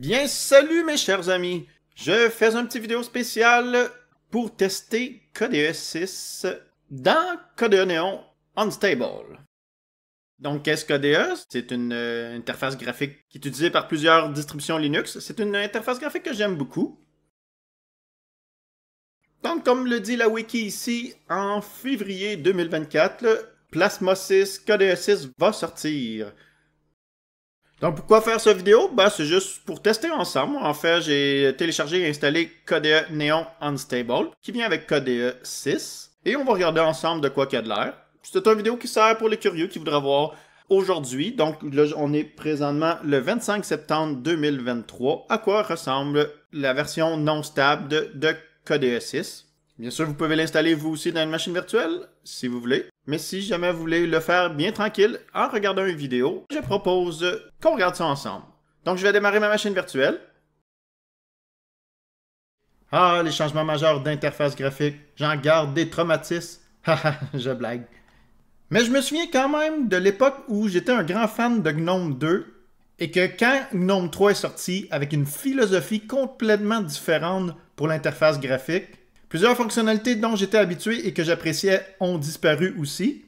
Bien, salut mes chers amis! Je fais une petite vidéo spéciale pour tester KDE 6 dans KDE Neon Unstable. Donc, qu'est-ce que KDE? C'est une interface graphique qui est utilisée par plusieurs distributions Linux. C'est une interface graphique que j'aime beaucoup. Donc, comme le dit la wiki ici, en février 2024, le Plasma 6 KDE 6 va sortir. Donc, pourquoi faire cette vidéo? Ben, c'est juste pour tester ensemble. En fait, j'ai téléchargé et installé KDE Neon Unstable, qui vient avec KDE 6. Et on va regarder ensemble de quoi qu'il y a de l'air. C'est une vidéo qui sert pour les curieux qui voudraient voir aujourd'hui. Donc, là, on est présentement le 25 septembre 2023. À quoi ressemble la version non stable de KDE 6. Bien sûr, vous pouvez l'installer vous aussi dans une machine virtuelle, si vous voulez. Mais si jamais vous voulez le faire bien tranquille, en regardant une vidéo, je propose qu'on regarde ça ensemble. Donc, je vais démarrer ma machine virtuelle. Ah, les changements majeurs d'interface graphique. J'en garde des traumatismes. Haha, je blague. Mais je me souviens quand même de l'époque où j'étais un grand fan de GNOME 2 et que quand GNOME 3 est sorti avec une philosophie complètement différente pour l'interface graphique, plusieurs fonctionnalités dont j'étais habitué et que j'appréciais ont disparu aussi.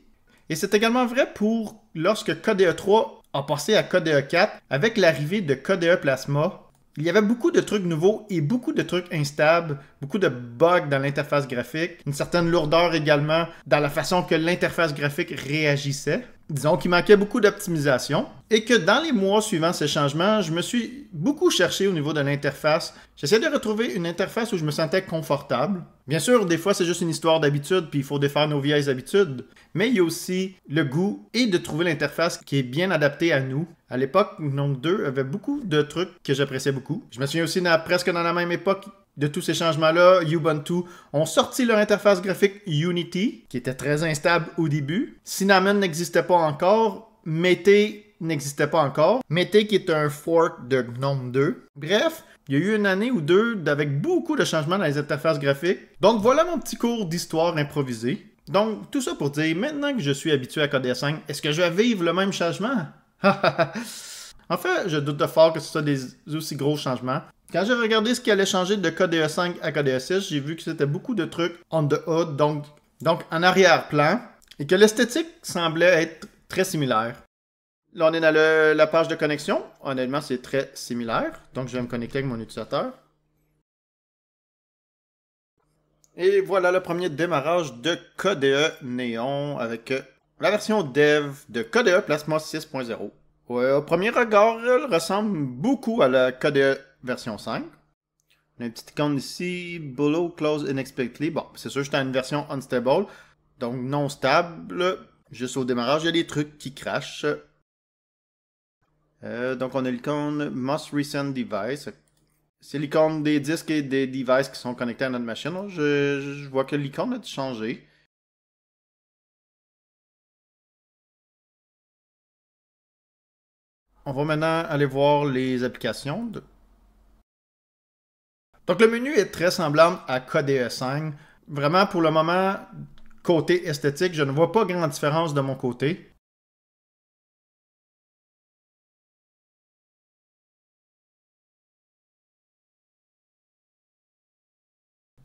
Et c'est également vrai pour lorsque KDE 3 a passé à KDE 4 avec l'arrivée de KDE Plasma. Il y avait beaucoup de trucs nouveaux et beaucoup de trucs instables, beaucoup de bugs dans l'interface graphique, une certaine lourdeur également dans la façon que l'interface graphique réagissait. Disons qu'il manquait beaucoup d'optimisation et que dans les mois suivant ces changements, je me suis beaucoup cherché au niveau de l'interface. J'essayais de retrouver une interface où je me sentais confortable. Bien sûr, des fois, c'est juste une histoire d'habitude, puis il faut défaire nos vieilles habitudes. Mais il y a aussi le goût et de trouver l'interface qui est bien adaptée à nous. À l'époque, GNOME 2 avait beaucoup de trucs que j'appréciais beaucoup. Je me souviens aussi, presque dans la même époque de tous ces changements-là, Ubuntu ont sorti leur interface graphique Unity, qui était très instable au début. Cinnamon n'existait pas encore. Mété n'existait pas encore. Mété qui est un fork de GNOME 2. Bref, il y a eu une année ou deux avec beaucoup de changements dans les interfaces graphiques. Donc voilà mon petit cours d'histoire improvisé. Donc tout ça pour dire, maintenant que je suis habitué à KDE 5, est-ce que je vais vivre le même changement? En fait, je doute de fort que ce soit des aussi gros changements. Quand j'ai regardé ce qui allait changer de KDE 5 à KDE 6, j'ai vu que c'était beaucoup de trucs on the hood, donc en arrière-plan, et que l'esthétique semblait être très similaire. Là, on est dans la page de connexion. Honnêtement, c'est très similaire. Donc, je vais me connecter avec mon utilisateur. Et voilà le premier démarrage de KDE Neon avec la version dev de KDE Plasma 6.0. Ouais, au premier regard, elle ressemble beaucoup à la KDE version 5. On a une petite icône ici, Below Close Unexpectedly. Bon, c'est sûr que j'étais à une version unstable, donc non stable. Juste au démarrage, il y a des trucs qui crashent. Donc on a l'icône Most Recent Device. C'est l'icône des disques et des devices qui sont connectés à notre machine. Je vois que l'icône a changé. On va maintenant aller voir les applications. Donc le menu est très semblable à KDE 5. Vraiment pour le moment, côté esthétique, je ne vois pas grande différence de mon côté.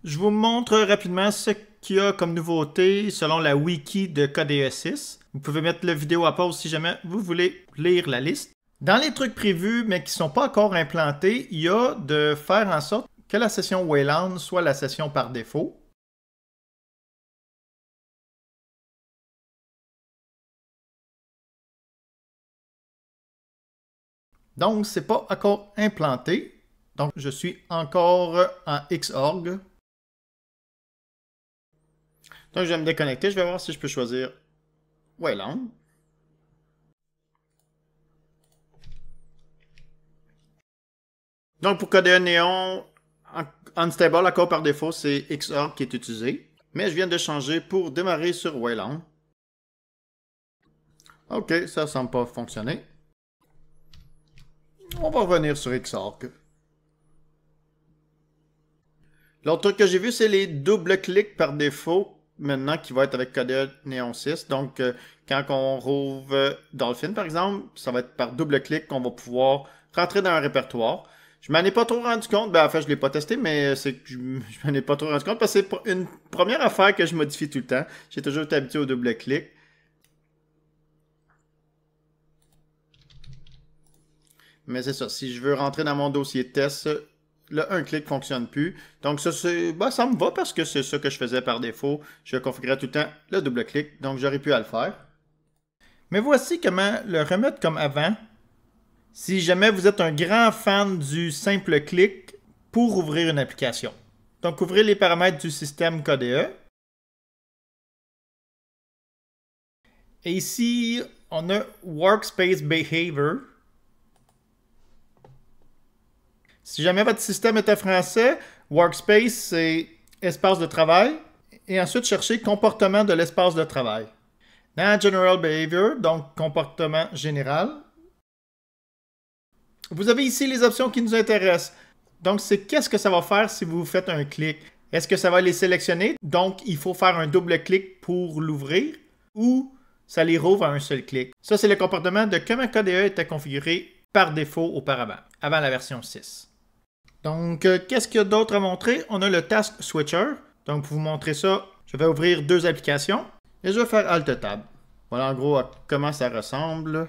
Je vous montre rapidement ce qu'il y a comme nouveauté selon la wiki de KDE 6. Vous pouvez mettre la vidéo à pause si jamais vous voulez lire la liste. Dans les trucs prévus mais qui ne sont pas encore implantés, il y a de faire en sorte que la session Wayland soit la session par défaut. Donc, c'est pas encore implanté. Donc, je suis encore en Xorg. Donc, je vais me déconnecter. Je vais voir si je peux choisir Wayland. Donc, pour KDE Neon Unstable, l'accord par défaut, c'est Xorg qui est utilisé. Mais je viens de changer pour démarrer sur Wayland. Ok, ça semble pas fonctionner. On va revenir sur Xorg. L'autre truc que j'ai vu, c'est les double-clics par défaut, maintenant qui va être avec KDE Neon 6. Donc, quand on rouvre Dolphin, par exemple, ça va être par double-clic qu'on va pouvoir rentrer dans un répertoire. Je m'en ai pas trop rendu compte. Ben, en fait, je l'ai pas testé, mais c'est que je m'en ai pas trop rendu compte parce que c'est une première affaire que je modifie tout le temps. J'ai toujours été habitué au double-clic. Mais c'est ça. Si je veux rentrer dans mon dossier test, le un clic ne fonctionne plus. Donc ça, ça me va parce que c'est ça que je faisais par défaut. Je configurais tout le temps le double-clic. Donc j'aurais pu à le faire. Mais voici comment le remettre comme avant. Si jamais vous êtes un grand fan du simple clic pour ouvrir une application. Donc ouvrez les paramètres du système KDE. Et ici, on a Workspace Behavior. Si jamais votre système était français, Workspace, c'est espace de travail. Et ensuite, cherchez comportement de l'espace de travail. Dans General Behavior, donc comportement général, vous avez ici les options qui nous intéressent. Donc, c'est qu'est-ce que ça va faire si vous faites un clic. Est-ce que ça va les sélectionner? Donc, il faut faire un double clic pour l'ouvrir ou ça les rouvre à un seul clic. Ça, c'est le comportement de comment KDE était configuré par défaut auparavant, avant la version 6. Donc, qu'est-ce qu'il y a d'autre à montrer? On a le Task Switcher. Donc, pour vous montrer ça, je vais ouvrir deux applications et je vais faire Alt-Tab. Voilà en gros comment ça ressemble.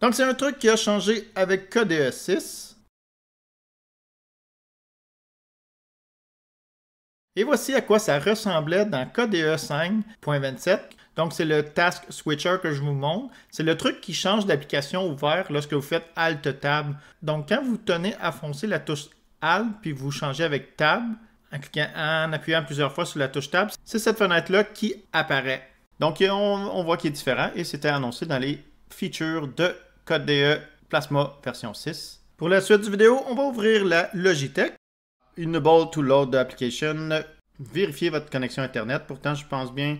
Donc, c'est un truc qui a changé avec KDE 6. Et voici à quoi ça ressemblait dans KDE 5.27. Donc, c'est le Task Switcher que je vous montre. C'est le truc qui change d'application ouverte lorsque vous faites Alt-Tab. Donc, quand vous tenez à foncer la touche Alt, puis vous changez avec Tab, en appuyant plusieurs fois sur la touche Tab, c'est cette fenêtre-là qui apparaît. Donc, on voit qu'il est différent et c'était annoncé dans les features de KDE Plasma version 6. Pour la suite du vidéo, on va ouvrir la Logitech. Enable to load the application. Vérifiez votre connexion Internet. Pourtant, je pense bien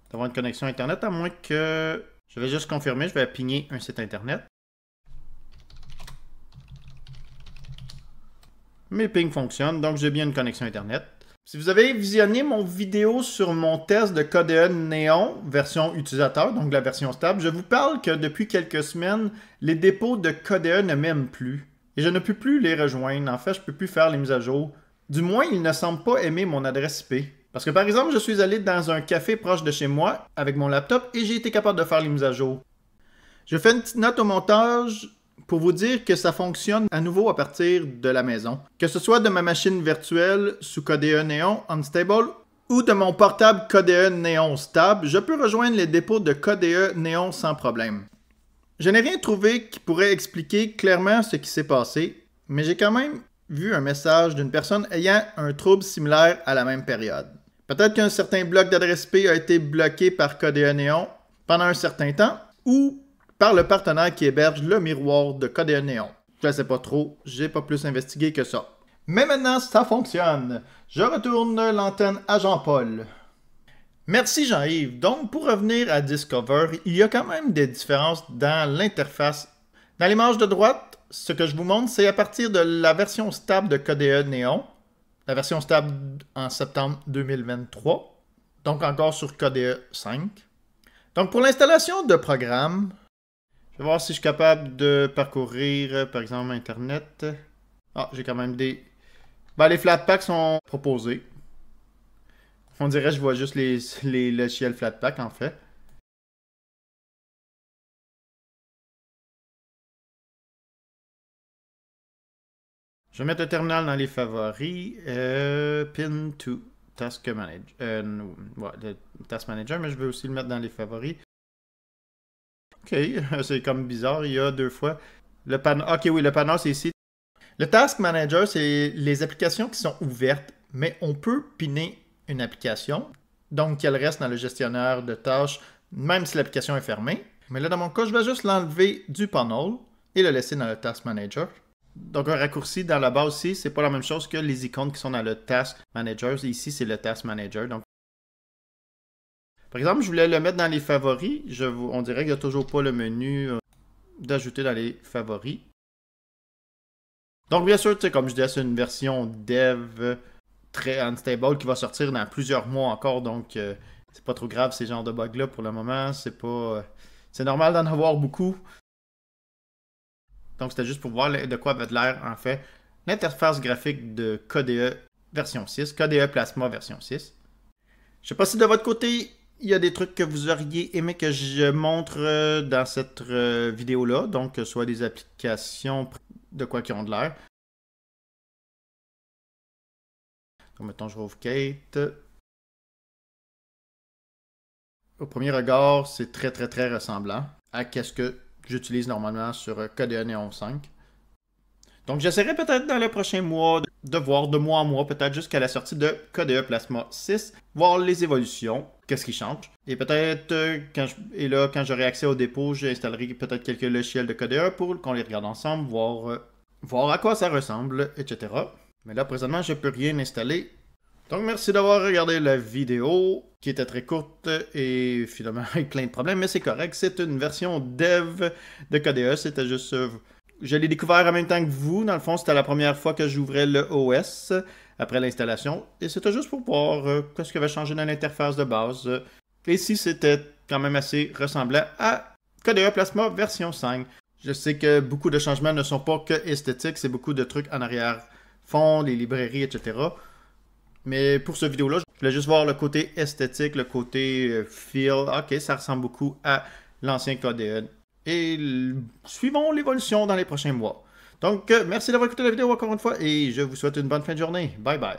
d'avoir une connexion Internet, à moins que... Je vais juste confirmer, je vais pigner un site Internet. Mes pings fonctionnent, donc j'ai bien une connexion Internet. Si vous avez visionné mon vidéo sur mon test de KDE Neon, version utilisateur, donc la version stable, je vous parle que depuis quelques semaines, les dépôts de KDE ne m'aiment plus. Et je ne peux plus les rejoindre. En fait, je ne peux plus faire les mises à jour. Du moins, ils ne semblent pas aimer mon adresse IP. Parce que par exemple, je suis allé dans un café proche de chez moi avec mon laptop et j'ai été capable de faire les mises à jour. Je fais une petite note au montage pour vous dire que ça fonctionne à nouveau à partir de la maison. Que ce soit de ma machine virtuelle sous KDE Neon Unstable ou de mon portable KDE Neon Stable, je peux rejoindre les dépôts de KDE Neon sans problème. Je n'ai rien trouvé qui pourrait expliquer clairement ce qui s'est passé, mais j'ai quand même vu un message d'une personne ayant un trouble similaire à la même période. Peut-être qu'un certain bloc d'adresse IP a été bloqué par KDE Neon pendant un certain temps, ou par le partenaire qui héberge le miroir de KDE Neon. Je ne sais pas trop, j'ai pas plus investigué que ça. Mais maintenant, ça fonctionne. Je retourne l'antenne à Jean-Paul. Merci Jean-Yves. Donc, pour revenir à Discover, il y a quand même des différences dans l'interface. Dans l'image de droite, ce que je vous montre, c'est à partir de la version stable de KDE Neon, la version stable en septembre 2023, donc encore sur KDE 5. Donc, pour l'installation de programmes, je vais voir si je suis capable de parcourir, par exemple, Internet. Ah, j'ai quand même des... Ben, les Flatpaks sont proposés. On dirait que je vois juste les logiciels Flatpak, en fait. Je vais mettre le terminal dans les favoris. Pin to Task Manager. Ouais, le Task Manager, mais je vais aussi le mettre dans les favoris. Ok, c'est comme bizarre, il y a deux fois. Le panneau, ok, oui, le panneau, c'est ici. Le Task Manager, c'est les applications qui sont ouvertes, mais on peut piner une application, donc qu'elle reste dans le gestionnaire de tâches, même si l'application est fermée. Mais là, dans mon cas, je vais juste l'enlever du panel et le laisser dans le Task Manager. Donc, un raccourci dans la base ici, c'est pas la même chose que les icônes qui sont dans le Task Manager. Ici, c'est le Task Manager. Donc, par exemple, je voulais le mettre dans les favoris. On dirait qu'il n'y a toujours pas le menu d'ajouter dans les favoris. Donc, bien sûr, comme je disais, c'est une version dev très unstable qui va sortir dans plusieurs mois encore. Donc, c'est pas trop grave ces genres de bugs-là pour le moment. C'est normal d'en avoir beaucoup. Donc, c'était juste pour voir de quoi avait l'air, en fait, l'interface graphique de KDE version 6, KDE Plasma version 6. Je sais pas si de votre côté, il y a des trucs que vous auriez aimé que je montre dans cette vidéo-là, donc soit des applications de quoi qui ont de l'air. Donc, mettons, je rouvre Kate. Au premier regard, c'est très ressemblant à ce que j'utilise normalement sur KDE Neon 5. Donc, j'essaierai peut-être dans le prochain mois de voir de mois en mois, peut-être jusqu'à la sortie de KDE Plasma 6, voir les évolutions, qu'est-ce qui change. Et peut-être, quand j'aurai accès au dépôt, j'installerai peut-être quelques logiciels de KDE pour qu'on les regarde ensemble, voir à quoi ça ressemble, etc. Mais là, présentement, je ne peux rien installer. Donc, merci d'avoir regardé la vidéo, qui était très courte et finalement avec plein de problèmes, mais c'est correct. C'est une version dev de KDE, c'était juste... je l'ai découvert en même temps que vous. Dans le fond, c'était la première fois que j'ouvrais le OS après l'installation. Et c'était juste pour voir ce qui avait changé dans l'interface de base. Et ici, c'était quand même assez ressemblant à KDE Plasma version 5. Je sais que beaucoup de changements ne sont pas que esthétiques, c'est beaucoup de trucs en arrière-fond, les librairies, etc. Mais pour cette vidéo-là, je voulais juste voir le côté esthétique, le côté feel. Ok, ça ressemble beaucoup à l'ancien KDE. Et suivons l'évolution dans les prochains mois. Donc, merci d'avoir écouté la vidéo encore une fois et je vous souhaite une bonne fin de journée. Bye bye.